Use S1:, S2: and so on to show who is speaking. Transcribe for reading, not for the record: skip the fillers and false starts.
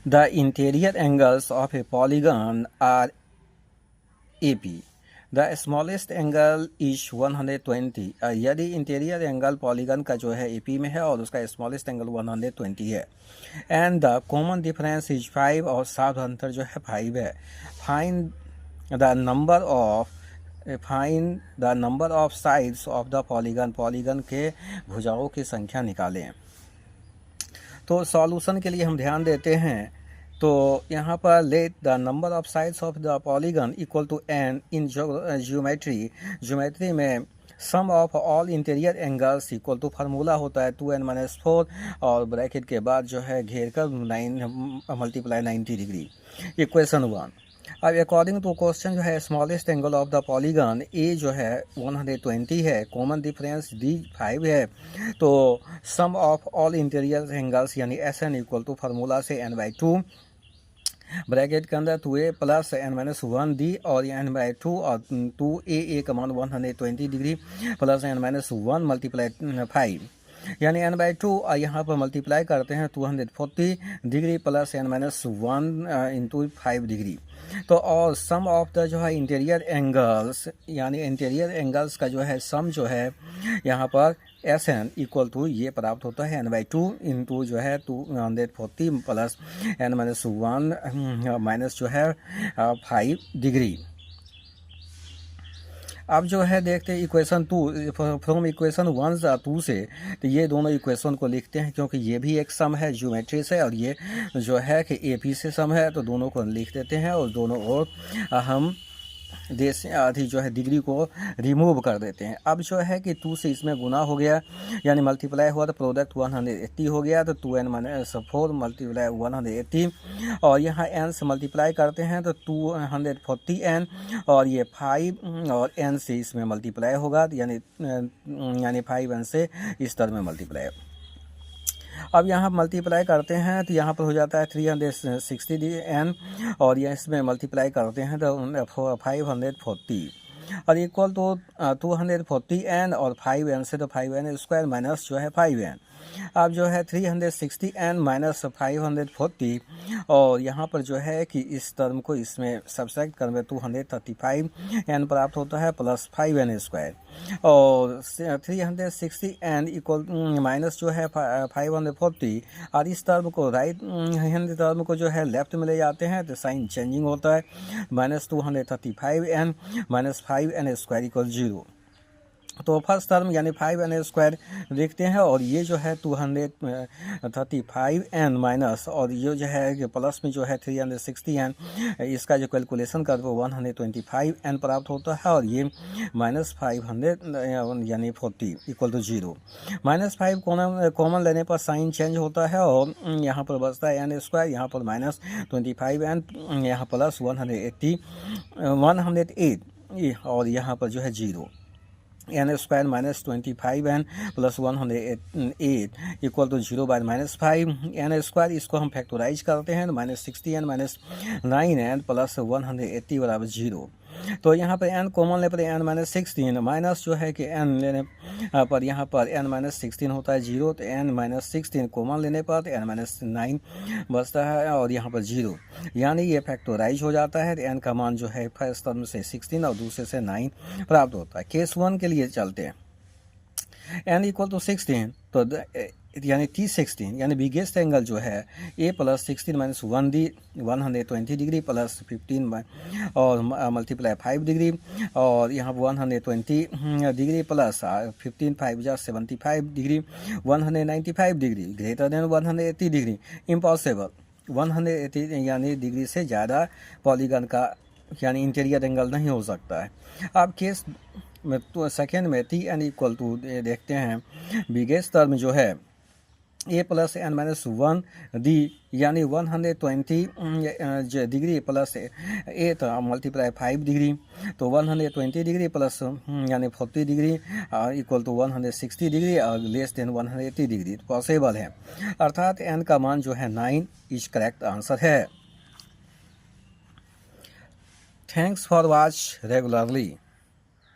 S1: The interior angles of a polygon are AP. The smallest angle is 120. यदि interior angle polygon का जो है AP में है और उसका स्मॉलेस्ट एंगल 120 है, and the common difference is 5, और साथ अंतर जो है 5 है. Find the number of sides of the polygon. Polygon के भुजाओं की संख्या निकालें. तो सॉल्यूशन के लिए हम ध्यान देते हैं. तो यहाँ पर let the number of sides of the polygon equal to n in geometry में sum of all interior angles equal to formula होता है 2n-4 और ब्रैकेट के बाद जो है घेर कर 9 मल्टीप्लाई 90 डिग्री. इक्वेशन 1. अब अकॉर्डिंग टू क्वेश्चन जो है smallest angle of the polygon ए जो है 120 है, कॉमन डिफरेंस डी 5 है. तो सम ऑफ ऑल इंटीरियर एंगल्स यानी SN इक्वल टू फार्मूला से n/2 ब्रैकेट के अंदर 2a प्लस n-1 डी और n/2 और 2a का मान 120 डिग्री प्लस n-1 मल्टीप्लाई 5 यानी n/2 और यहाँ पर मल्टीप्लाई करते हैं 240 degree plus n-1 into 5 degree. तो और सम ऑफ द जो है इंटीरियर एंगल्स यानी इंटीरियर एंगल्स का जो है सम जो है यहाँ पर SN इक्वल टू ये प्राप्त होता है n/2 इंटू जो है 240 प्लस n-1 माइनस जो है 5 डिग्री. अब जो है देखते हैं इक्वेशन 2 फ्रॉम इक्वेशन 1-2 से. तो ये दोनों इक्वेशन को लिखते हैं क्योंकि ये भी एक सम है ज्योमेट्री से और ये जो है कि AP से सम है, तो दोनों को लिख देते हैं और दोनों और हम देश आधी जो है डिग्री को रिमूव कर देते हैं. अब जो है कि 2 से इसमें गुना हो गया यानी मल्टीप्लाई हुआ तो प्रोडक्ट 180 हो गया. तो 2n-4 मल्टीप्लाई 180 और यहाँ n से मल्टीप्लाई करते हैं तो 240n और ये 5 और n से इसमें मल्टीप्लाई होगा यानी 5n से इस तरह में मल्टीप्लाई. अब यहाँ मल्टीप्लाई करते हैं तो यहाँ पर हो जाता है 360n और ये इसमें मल्टीप्लाई करते हैं तो 540 और इक्वल टू 240n और 5n से तो 5n स्क्वायर माइनस जो है 5n. अब जो है 360n माइनस 540 और यहाँ पर जो है कि इस टर्म को इसमें सब्सट्रैक्ट करने 235n प्राप्त होता है प्लस 5n स्क्वायर और 360n इक्वल माइनस जो है 540 और इस टर्म को राइट हैंड टर्म को जो है लेफ्ट में ले जाते हैं तो साइन चेंजिंग होता है minus 235n minus 5n square equal 0. तो फर्स्ट टर्म यानी 5n स्क्वायर देखते हैं और ये जो है 235n माइनस और ये जो है प्लस में जो है 360n इसका जो कैलकुलेशन कर वो 125n प्राप्त होता है और ये माइनस 500 यानी 40 इक्वल टू 0. -5 कॉमन लेने पर साइन चेंज होता है और यहाँ पर बचता है n स्क्वायर, यहाँ पर माइनस 25n, यहाँ प्लस 108 और यहाँ पर जो है 0. n square minus 25n plus 108 equal to 0 by -5 n square. इसको हम फैक्टराइज करते हैं तो -60n माइनस 9n प्लस 180 बराबर 0. तो यहाँ पर n कॉमन लेने पर n-16 माइनस जो है कि n लेने पर यहाँ पर n-16 होता है 0. तो n-16 कॉमन लेने पर n-9 बचता है और यहाँ पर 0 यानी ये फैक्टराइज हो जाता है. तो n का मान जो है फर्स्ट टर्म से 16 और दूसरे से 9 प्राप्त होता है. केस 1 के लिए चलते हैं. n इक्वल टू 16 तो यानी T16 यानी बिगेस्ट एंगल जो है a plus 16 minus 1 D 120 degree plus 15 और मल्टीप्लाई 5 डिग्री और यहाँ 120 डिग्री प्लस 15 5 जा 75 degree 195 degree greater than 180 degree. Impossible 180 यानी डिग्री से ज़्यादा पॉलीगन का यानी इंटीरियर एंगल नहीं हो सकता है. अब केस में तो सेकेंड में Tn इक्वल टू देखते हैं बिगेस्ट टर्म जो है a प्लस n-1 डी यानी 120 डिग्री प्लस 8 मल्टीप्लाई 5 डिग्री तो 120 डिग्री प्लस यानी 40 डिग्री इक्वल टू 160 डिग्री और लेस देन 180 डिग्री पॉसिबल है. अर्थात n का मान जो है 9 इज करेक्ट आंसर है. Thanks for watch regularly.